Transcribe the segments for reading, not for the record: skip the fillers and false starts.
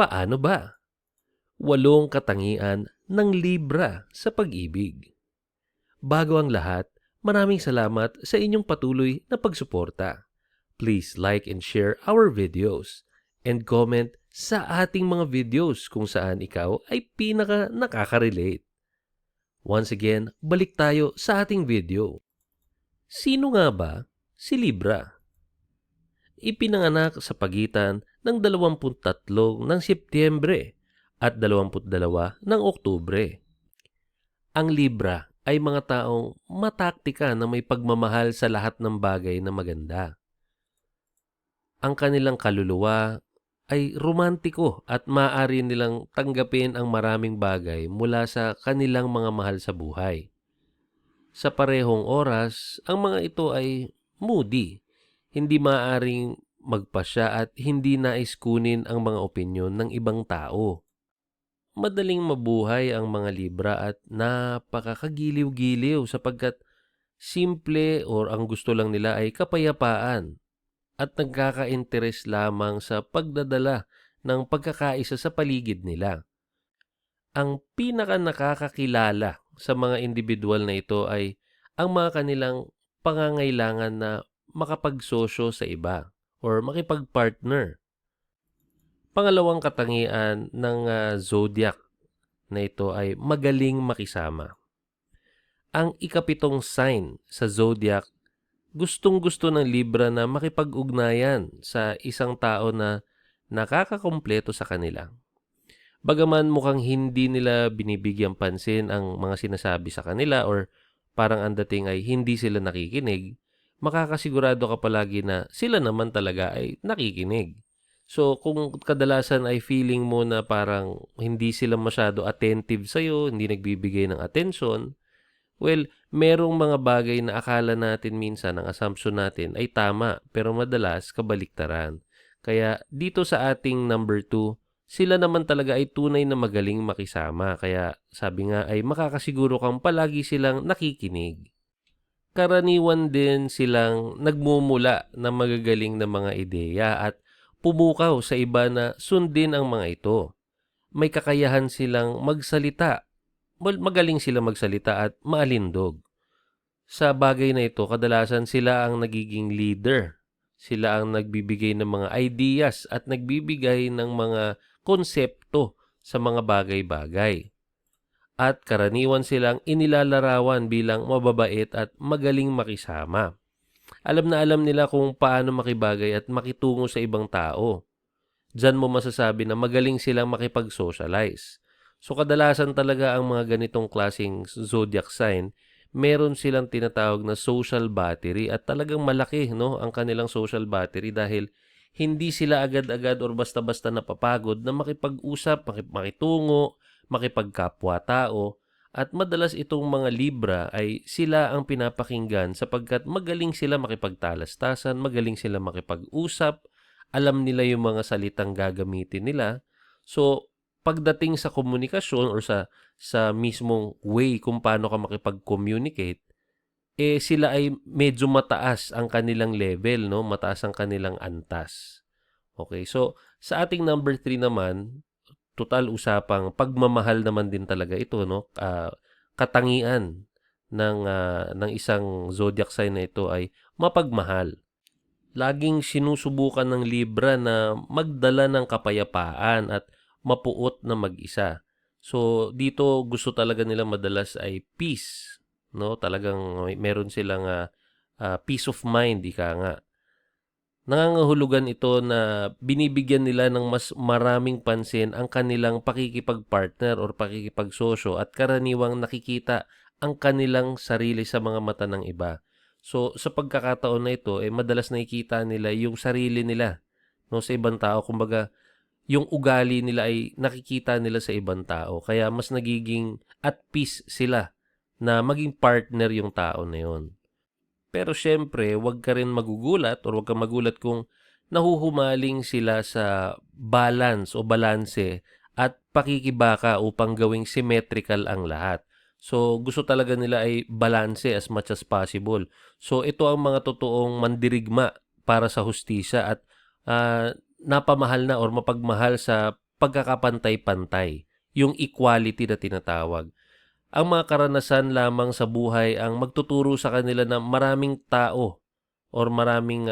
Paano ba? 8 katangian ng Libra sa pag-ibig. Bago ang lahat, maraming salamat sa inyong patuloy na pagsuporta. Please like and share our videos and comment sa ating mga videos kung saan ikaw ay pinaka nakaka-relate. Once again, balik tayo sa ating video. Sino nga ba si Libra? Ipinanganak sa pagitan ng 23 ng Setyembre at 22 ng Oktubre. Ang Libra ay mga taong mataktika na may pagmamahal sa lahat ng bagay na maganda. Ang kanilang kaluluwa ay romantiko at maaari nilang tanggapin ang maraming bagay mula sa kanilang mga mahal sa buhay. Sa parehong oras, ang mga ito ay moody, hindi maaaring magpasya at hindi nais kunin ang mga opinyon ng ibang tao. Madaling mabuhay ang mga Libra at napakakagiliw-giliw sapagkat simple or ang gusto lang nila ay kapayapaan at nagkaka-interes lamang sa pagdadala ng pagkakaisa sa paligid nila. Ang pinaka nakakakilala sa mga individual na ito ay ang mga kanilang pangangailangan na makapagsosyo sa iba or makipagpartner. Pangalawang katangian ng zodiac na ito ay magaling makisama. Ang ikapitong sign sa zodiac, gustong-gusto ng Libra na makipag-ugnayan sa isang tao na nakakakumpleto sa kanila. Bagaman mukhang hindi nila binibigyang pansin ang mga sinasabi sa kanila or parang ang dating ay hindi sila nakikinig, makakasigurado ka palagi na sila naman talaga ay nakikinig. So kung kadalasan ay feeling mo na parang hindi sila masyado attentive sa'yo, hindi nagbibigay ng attention, well, merong mga bagay na akala natin minsan, ang assumption natin ay tama, pero madalas kabaliktaran. Kaya dito sa ating number 2, sila naman talaga ay tunay na magaling makisama. Kaya sabi nga ay makakasiguro kang palagi silang nakikinig. Karaniwan din silang nagmumula ng magagaling na mga ideya at pumukaw sa iba na sundin ang mga ito. May kakayahan silang magsalita. Magaling silang magsalita at maalindog. Sa bagay na ito, kadalasan sila ang nagiging leader. Sila ang nagbibigay ng mga ideas at nagbibigay ng mga konsepto sa mga bagay-bagay. At karaniwan silang inilalarawan bilang mababait at magaling makisama. Alam na alam nila kung paano makibagay at makitungo sa ibang tao. Diyan mo masasabi na magaling silang makipag-socialize. So kadalasan talaga ang mga ganitong klaseng zodiac sign, meron silang tinatawag na social battery at talagang malaki ang kanilang social battery dahil hindi sila agad-agad or basta-basta napapagod na makipag-usap, makitungo, makipagkapwa-tao. At madalas itong mga Libra ay sila ang pinapakinggan sapagkat magaling sila makipagtalastasan, magaling sila makipag-usap, alam nila yung mga salitang gagamitin nila. So, pagdating sa komunikasyon or sa mismong way kung paano ka makipag-communicate, sila ay medyo mataas ang kanilang level, no? Mataas ang kanilang antas. Okay, so sa ating number 3 naman, total usapang pagmamahal naman din talaga ito, no? Katangian ng isang zodiac sign na ito ay mapagmahal. Laging sinusubukan ng Libra na magdala ng kapayapaan at mapuot na mag-isa. So dito gusto talaga nila madalas ay peace, no? Talagang meron silang peace of mind, ika nga. Nangangahulugan ito na binibigyan nila ng mas maraming pansin ang kanilang pakikipagpartner or pakikipagsosyo at karaniwang nakikita ang kanilang sarili sa mga mata ng iba. So sa pagkakataon na ito, madalas nakikita nila yung sarili nila, no, sa ibang tao. Kumbaga, yung ugali nila ay nakikita nila sa ibang tao. Kaya mas nagiging at peace sila na maging partner yung tao na yun. Pero syempre, wag ka rin magugulat or wag kang magulat kung nahuhumaling sila sa balance o balanse at pakikibaka upang gawing symmetrical ang lahat. So, gusto talaga nila ay balanse as much as possible. So, ito ang mga totoong mandirigma para sa hustisya at napamahal na or mapagmahal sa pagkakapantay-pantay, yung equality na tinatawag. Ang mga karanasan lamang sa buhay ang magtuturo sa kanila na maraming tao or maraming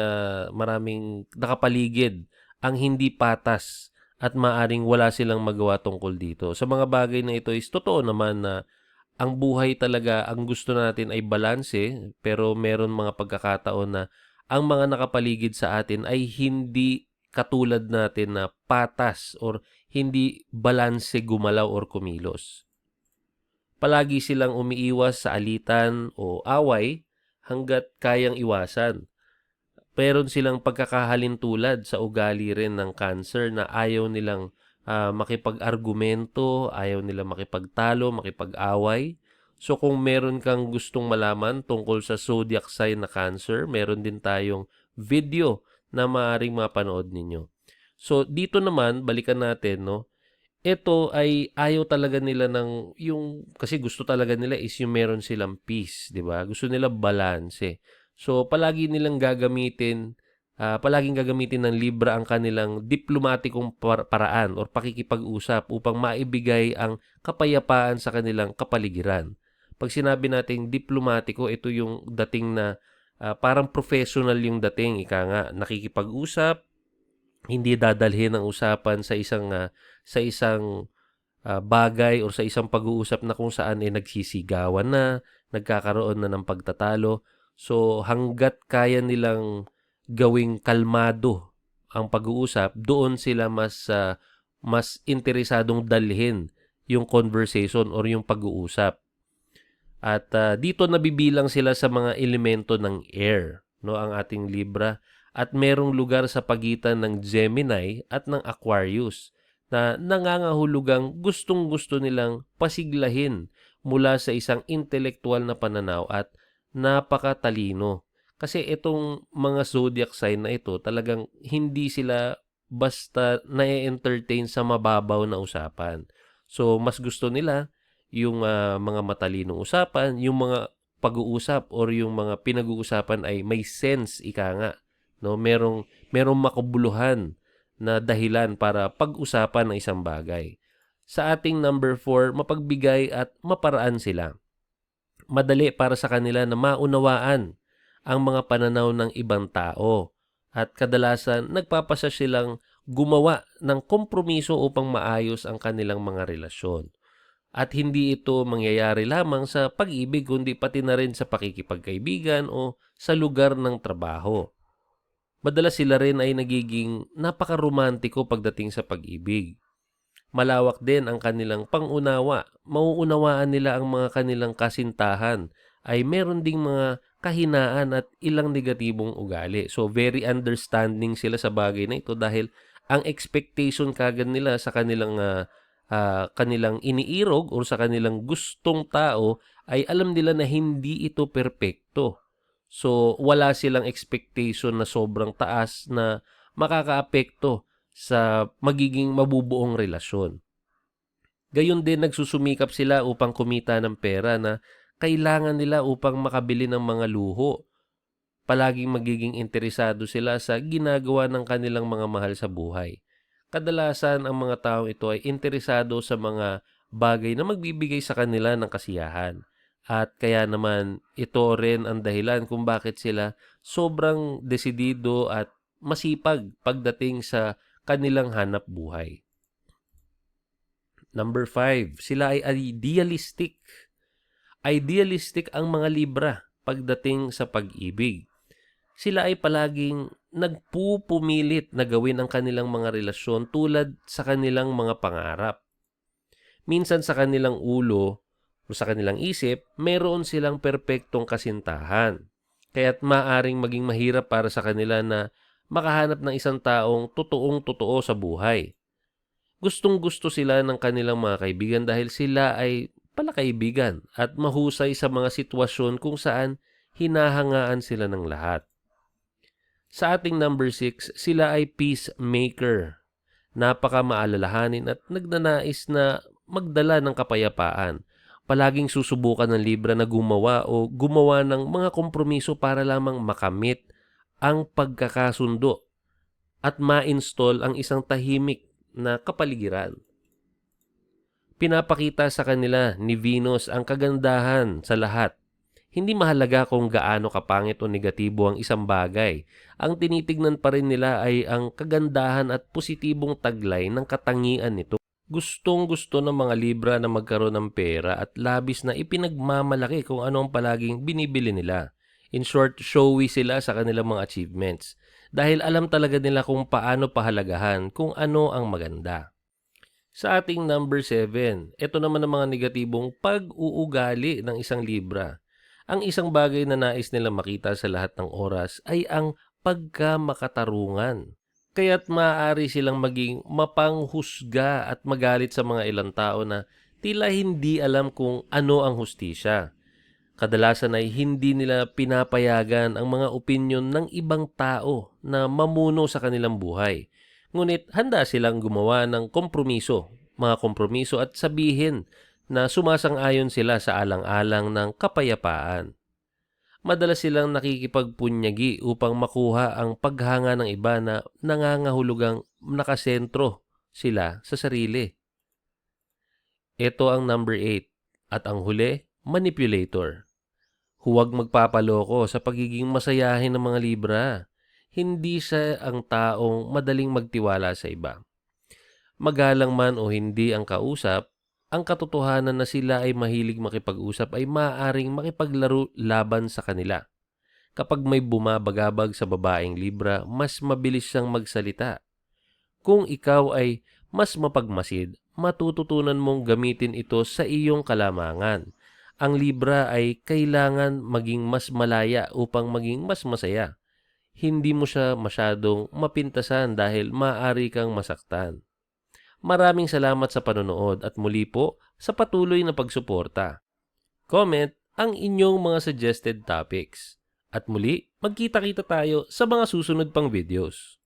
nakapaligid ang hindi patas at maaring wala silang magawa tungkol dito. Sa mga bagay na ito is totoo naman na ang buhay talaga, ang gusto natin ay balanse, pero meron mga pagkakataon na ang mga nakapaligid sa atin ay hindi katulad natin na patas or hindi balanse gumalaw or kumilos. Palagi silang umiiwas sa alitan o away hanggat kayang iwasan. Meron silang pagkakahalintulad sa ugali rin ng cancer na ayaw nilang makipag-argumento, ayaw nilang makipagtalo, makipag-away. So kung meron kang gustong malaman tungkol sa zodiac sign na cancer, meron din tayong video na maaaring mapanood ninyo. So dito naman, balikan natin, no? Ito ay ayaw talaga nila kasi gusto talaga nila is yung meron silang peace, di ba? Gusto nila balance. So palaging gagamitin ng Libra ang kanilang diplomatikong paraan or pakikipag-usap upang maibigay ang kapayapaan sa kanilang kapaligiran. Pag sinabi nating diplomatiko, ito yung dating na parang professional yung dating, ika nga, nakikipag-usap, hindi dadalhin ang usapan sa isang bagay o sa isang pag-uusap na kung saan nagsisigawan na, nagkakaroon na ng pagtatalo. So hanggat kaya nilang gawing kalmado ang pag-uusap, doon sila mas interesadong dalhin yung conversation or yung pag-uusap. At dito nabibilang sila sa mga elemento ng air, no, ang ating Libra, at merong lugar sa pagitan ng Gemini at ng Aquarius na nangangahulugang gustong-gusto nilang pasiglahin mula sa isang intelektual na pananaw at napakatalino. Kasi itong mga zodiac sign na ito, talagang hindi sila basta na-entertain sa mababaw na usapan. So mas gusto nila yung mga matalinong usapan, yung mga pag-uusap or yung mga pinag-uusapan ay may sense, ika nga, no? Merong makabuluhan na dahilan para pag-usapan ng isang bagay. Sa ating number 4, mapagbigay at maparaan sila. Madali para sa kanila na maunawaan ang mga pananaw ng ibang tao at kadalasan nagpapasya silang gumawa ng kompromiso upang maayos ang kanilang mga relasyon. At hindi ito mangyayari lamang sa pag-ibig kundi pati na rin sa pakikipagkaibigan o sa lugar ng trabaho. Madalas sila rin ay nagiging napakaromantiko pagdating sa pag-ibig. Malawak din ang kanilang pangunawa. Mauunawaan nila ang mga kanilang kasintahan ay meron ding mga kahinaan at ilang negatibong ugali. So very understanding sila sa bagay na ito dahil ang expectation kagad nila sa kanilang iniirog o sa kanilang gustong tao ay alam nila na hindi ito perpekto. So wala silang expectation na sobrang taas na makakaapekto sa magiging mabubuong relasyon. Gayon din nagsusumikap sila upang kumita ng pera na kailangan nila upang makabili ng mga luho. Palaging magiging interesado sila sa ginagawa ng kanilang mga mahal sa buhay. Kadalasan ang mga taong ito ay interesado sa mga bagay na magbibigay sa kanila ng kasiyahan. At kaya naman ito rin ang dahilan kung bakit sila sobrang desidido at masipag pagdating sa kanilang hanap buhay. Number 5, sila ay idealistic. Idealistic ang mga Libra pagdating sa pag-ibig. Sila ay palaging nagpupumilit na gawin ang kanilang mga relasyon tulad sa kanilang mga pangarap. Minsan sa kanilang ulo o sa kanilang isip, meron silang perpektong kasintahan. Kaya't maaring maging mahirap para sa kanila na makahanap ng isang taong totoong-totoo sa buhay. Gustong-gusto sila ng kanilang mga kaibigan dahil sila ay palakaibigan at mahusay sa mga sitwasyon kung saan hinahangaan sila ng lahat. Sa ating number 6, sila ay peacemaker. Napaka maalalahanin at nagnanais na magdala ng kapayapaan. Palaging susubukan ng Libra na gumawa ng mga kompromiso para lamang makamit ang pagkakasundo at ma-install ang isang tahimik na kapaligiran. Pinapakita sa kanila ni Venus ang kagandahan sa lahat. Hindi mahalaga kung gaano kapangit o negatibo ang isang bagay. Ang tinitignan pa rin nila ay ang kagandahan at positibong taglay ng katangian nito. Gustong-gusto ng mga Libra na magkaroon ng pera at labis na ipinagmamalaki kung ano ang palaging binibili nila. In short, showy sila sa kanilang mga achievements. Dahil alam talaga nila kung paano pahalagahan kung ano ang maganda. Sa ating number 7, ito naman ang mga negatibong pag-uugali ng isang Libra. Ang isang bagay na nais nila makita sa lahat ng oras ay ang pagkamakatarungan. Kaya't maaari silang maging mapanghusga at magalit sa mga ilang tao na tila hindi alam kung ano ang hustisya. Kadalasan ay hindi nila pinapayagan ang mga opinyon ng ibang tao na mamuno sa kanilang buhay. Ngunit handa silang gumawa ng mga kompromiso at sabihin na sumasang-ayon sila sa alang-alang ng kapayapaan. Madalas silang nakikipagpunyagi upang makuha ang paghanga ng iba na nangangahulugang nakasentro sila sa sarili. Ito ang number 8 at ang huli, manipulator. Huwag magpapaloko sa pagiging masayahin ng mga Libra. Hindi siya ang taong madaling magtiwala sa iba. Magalang man o hindi ang kausap, ang katotohanan na sila ay mahilig makipag-usap ay maaaring makipaglaro laban sa kanila. Kapag may bumabagabag sa babaeng Libra, mas mabilis siyang magsalita. Kung ikaw ay mas mapagmasid, matututunan mong gamitin ito sa iyong kalamangan. Ang Libra ay kailangan maging mas malaya upang maging mas masaya. Hindi mo siya masyadong mapintasan dahil maaari kang masaktan. Maraming salamat sa panonood at muli po sa patuloy na pagsuporta. Comment ang inyong mga suggested topics. At muli, magkita-kita tayo sa mga susunod pang videos.